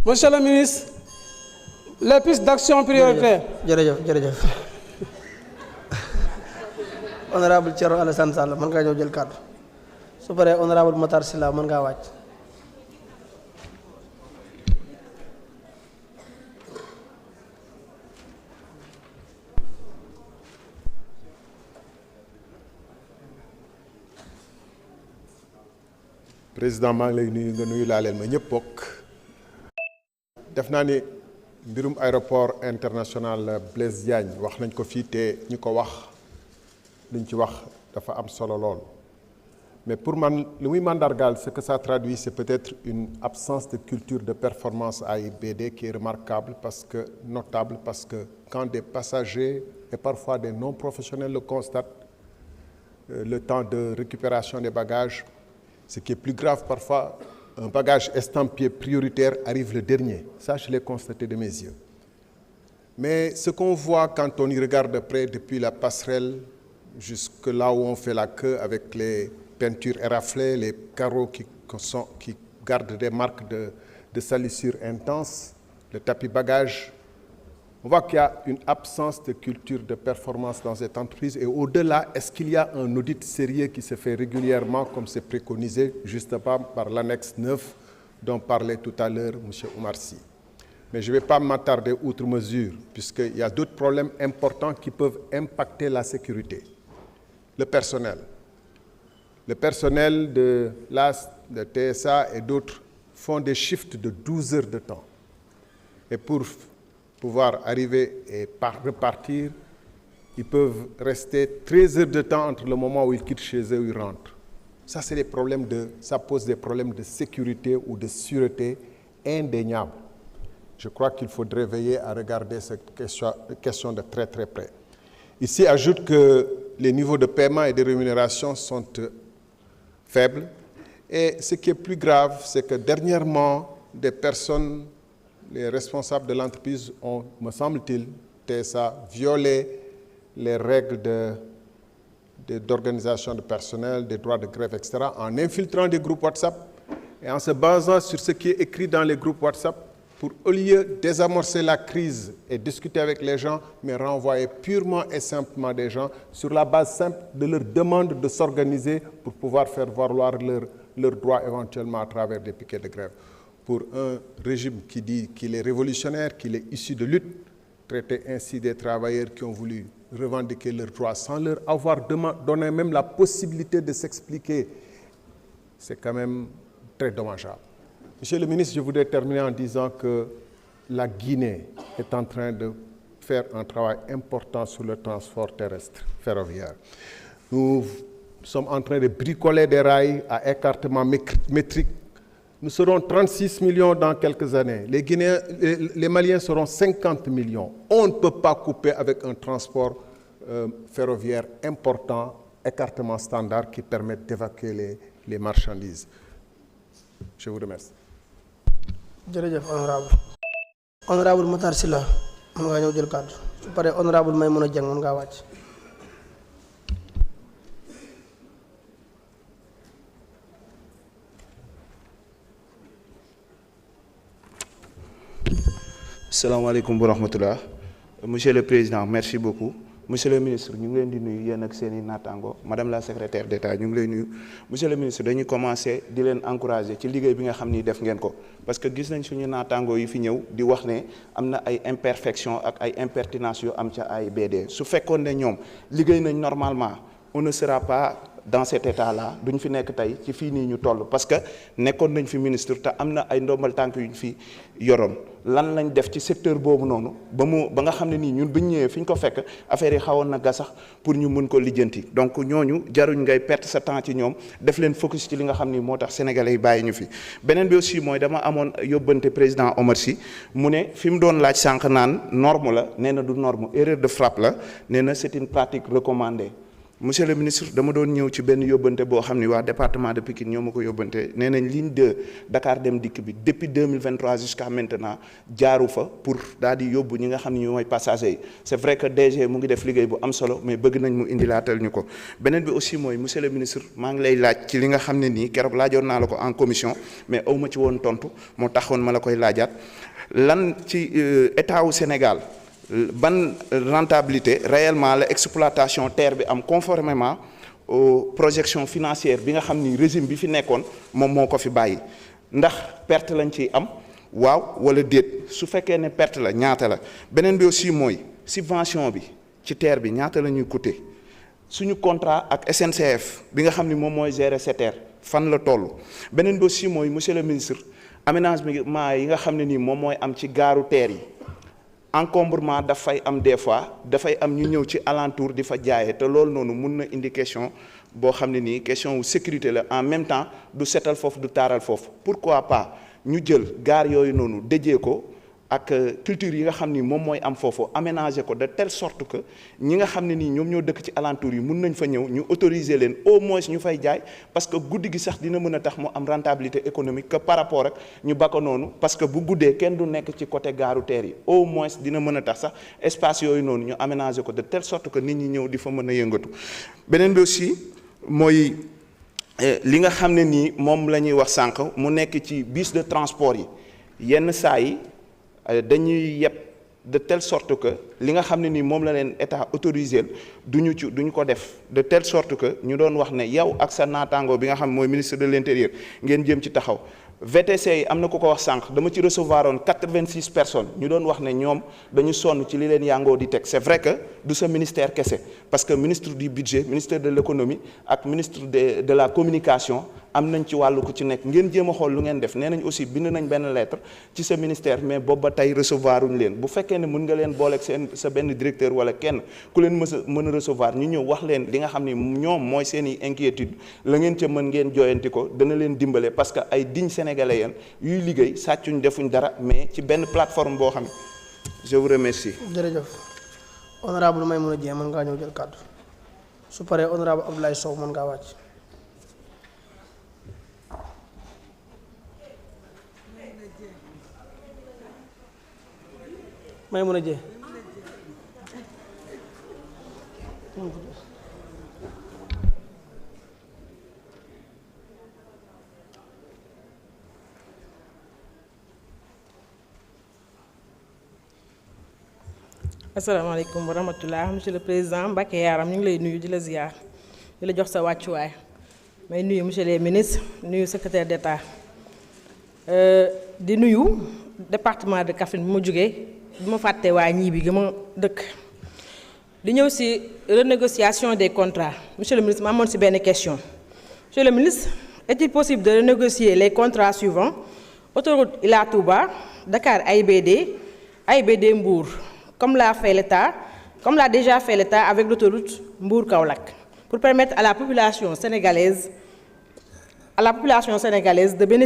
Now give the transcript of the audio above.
Monsieur le ministre, les pistes d'action prioritaires. jërëjëf honorable Thierno Alassane Sall mën ngaa ñëw jël kàddu su paree honorable Matar Sylla mën ngaa wàcc. président maa ngi lay nuyu nga nuyu laa leen ma ñëpp bokk. def naa ni mbirum aéroport international Blaise Diagne wax nañ ko fii te ñi ko wax luñ ci wax dafa am solo lool mais pour man li muy mandargaal ce que ça traduit c'est peut-être une absence de culture de performance à AIBD qui est remarquable notable parce que quand des passagers et parfois des non-professionnels le constatent, le temps de récupération des bagages, ce qui est plus grave parfois, un bagage estampillé prioritaire arrive le dernier. Ça, je l'ai constaté de mes yeux. Mais ce qu'on voit quand on y regarde de près, depuis la passerelle jusque là où on fait la queue avec les peintures éraflées, les carreaux qui gardent des marques de salissure intense, le tapis bagage, on voit qu'il y a une absence de culture de performance dans cette entreprise. Et au-delà, est-ce qu'il y a un audit sérieux qui se fait régulièrement, comme c'est préconisé justement par l'annexe 9 dont parlait tout à l'heure M. Oumar Sy. Mais je ne vais pas m'attarder outre mesure, puisqu'il y a d'autres problèmes importants qui peuvent impacter la sécurité. Le personnel. Le personnel de l'AS, de TSA et d'autres font des shifts de 12 heures de temps. Et pour pouvoir arriver et repartir, ils peuvent rester 13 heures de temps entre le moment où ils quittent chez eux et où ils rentrent. Ça, ça pose des problèmes de sécurité ou de sûreté indéniables. Je crois qu'il faudrait veiller à regarder cette question de très très près. Ici, ajoute que les niveaux de paiement et de rémunération sont faibles. Et ce qui est plus grave, c'est que dernièrement, des personnes, les responsables de l'entreprise ont, me semble-t-il, TSA, violé les règles d'organisation de personnel, des droits de grève, etc., en infiltrant des groupes WhatsApp et en se basant sur ce qui est écrit dans les groupes WhatsApp pour, au lieu de désamorcer la crise et discuter avec les gens, mais renvoyer purement et simplement des gens sur la base simple de leur demande de s'organiser pour pouvoir faire valoir leurs droits éventuellement à travers des piquets de grève. Pour un régime qui dit qu'il est révolutionnaire, qu'il est issu de lutte, traiter ainsi des travailleurs qui ont voulu revendiquer leurs droits sans leur avoir donné même la possibilité de s'expliquer, c'est quand même très dommageable. Monsieur le ministre, je voudrais terminer en disant que la Guinée est en train de faire un travail important sur le transport terrestre ferroviaire. Nous sommes en train de bricoler des rails à écartement métrique. Nous serons 36 millions dans quelques années. Les Maliens seront 50 millions. On ne peut pas couper avec un transport ferroviaire important, écartement standard qui permet d'évacuer les marchandises. Je vous remercie. jërëjëf honorable Matar Sylla mën ngaa ñëw jël kàddu su paree honorable Maïmouna Dieng mën ngaa wàcc. Salaamaaleykum wa rahmatullah. Monsieur le Président, merci beaucoup. Monsieur le ministre, ñu ngi leen di nuyu yéen ak seen i naataango madame la secrétaire d'État ñu ngi lay nuyu. Monsieur le ministre, dañuy commencer di leen encourager ci liggéey bi nga xam ni def ngeen ko parce que gis nañ suñu naataango yi fi ñëw di wax ne am na ay imperfections ak ay impertinences yu am ca AIBD su fekkoon ne ñoom liggéey nañ normalement on ne sera pas dans cet état-là duñ fi nekk tey ci fii nii ñu toll parce que nekkoon nañ fi ministre te am na ay ndombal tànk yuñ fi yoroon lan lañ def ci secteur boobu noonu ba nga xam ne nii ñun biñ ñëwee fi ñu ko fekk affaire yi xawoon na gasax pour ñu mun ko lijjanti donc ñooñu jaruñ ngay perte sa temps ci ñoom def leen focus ci li nga xam ni moo tax sénégalais yi bàyyi ñu fi. beneen bi aussi mooy dama amoon yóbbante président Omar Sy mu ne fi mu doon laaj sànq naan norme la nee na du norme erreur de frappe la nee na c'est une pratique recommandée. monsieur le ministre dama doon ñëw ci benn yóbbante boo xam ni waa département de Pikine ñoo ma ko yóbbante nee nañ ligne 2 Dakar Dem Dikk bi depuis 2023 jusqu'à maintenant jaaru fa pour daal di yóbbu ñi nga xam ne ñu mooy passagers yi c'est vrai que DG mu ngi def liggéey bu am solo mais bëgg nañ mu indilaatal ñu ko. beneen bi aussi mooy monsieur le ministre maa ngi lay laaj ci li nga xam ne nii keroog laajoon naa la ko en commission mais aw ma ci woon tontu moo taxoon ma la koy laajaat lan ci état wu Sénégal. ban rentabilité réellement la exploitation terre bi am conformément aux projections financières bi nga xam ni régime bi fi nekkoon moom moo ko fi bàyyi ndax perte lañ ciy am waaw wala déet su fekkee ne perte la ñaata la beneen bi aussi mooy subvention bi ci terre bi ñaata la ñuy coûter suñu contrat ak SNCF bi nga xam ni moom mooy gérer cette terre fan la toll beneen bi aussi mooy monsieur le ministre aménagement yi nga xam ne nii moom mooy am ci gaaru terre yi encombrement dafay am des fois dafay am ñu ñëw ci alentour di fa jaayee te loolu noonu mun na indi question boo xam ne nii question wu sécurité la en même temps du setal foofu du taaral foofu pourquoi pas ñu jël gaar yooyu noonu déjee ko ak culture yi nga xam ni moom mooy am foofu aménager ko de telle sorte que ñi nga xam ne nii ñoom ñoo dëkk ci alentour yi mun nañ fa ñëw ñu autoriser leen au moins ñu fay jaay parce que guddi gi sax dina mën a tax mu am rentabilité économique que par rapport ak ñu bakko noonu parce que bu guddee kenn du nekk ci côté gaaru terre yi au moins dina mën a tax sax espace yooyu noonu ñu aménager ko de telle sorte que nit ñi ñëw di fa mën a yëngatu beneen bi aussi mooy li nga xam ne nii moom la ñuy wax sànq mu nekk ci bus de transport yi yenn saa yi dañuy yeb de telle sorte que li nga xam ne nii moom la leen état autorisé duñu ko def de telle sorte que ñu doon wax ne yow ak sa naataango bi nga xam mooy ministre de l'intérieur ngeen jëm ci taxaw VTC yi am na ku ko wax sànq dama ci recevoir oon 86 personnes ñu doon wax ne ñoom dañu sonn ci li leen yàngoo di teg c'est vrai que du sa ministère kese parce que ministre du budget ministère de l'économie ak ministre de la communication am nañ ci wàllu ku ci nekk ngeen jéem a xool lu ngeen def nee nañ aussi bind nañ benn lettre ci sa ministère mais boobu ba tey recevoir uñ leen bu fekkee ne mën nga leen booleeg sa benn directeur wala kenn ku leen mën a recevoir ñu ñëw wax leen li nga xam ni ñoom mooy seen i inquiétude la ngeen ca mën ngeen jooyanti ko dana leen dimbale parce que ay digne sénégalais yeen yuy liggéey sàccuñ defuñ dara mais ci benn plateforme boo xam je vous remercie. jërëjëf honorable Maimouna Dieng mën ngaa ñëw jël kàddu su paree honorable Abdoulaye Sow mën ngaa wàcc. Maimouna Dieng. asalaamaaleykum wa rahmatulah monsieur le président Mbacké Yaram ñu ngi lay nuyu di la ziar di la jox sa wàccuwaay may nuyu monsieur les ministres nuyu secrétaire d'État di nuyu département de Kaffrine bi ma jógee bi ma fàtte waa ñii bi gi ma dëkk di ñëw ci renégociation des contrats monsieur le ministre ma amoon ci benn question monsieur le ministre est-il possible de renégocier les contrats suivants autoroute Ila Touba Dakar AIBD Mbour comme l'a déjà fait l'État avec l'autoroute Mbour-Kaolack pour permettre à la population sénégalaise de bénéficier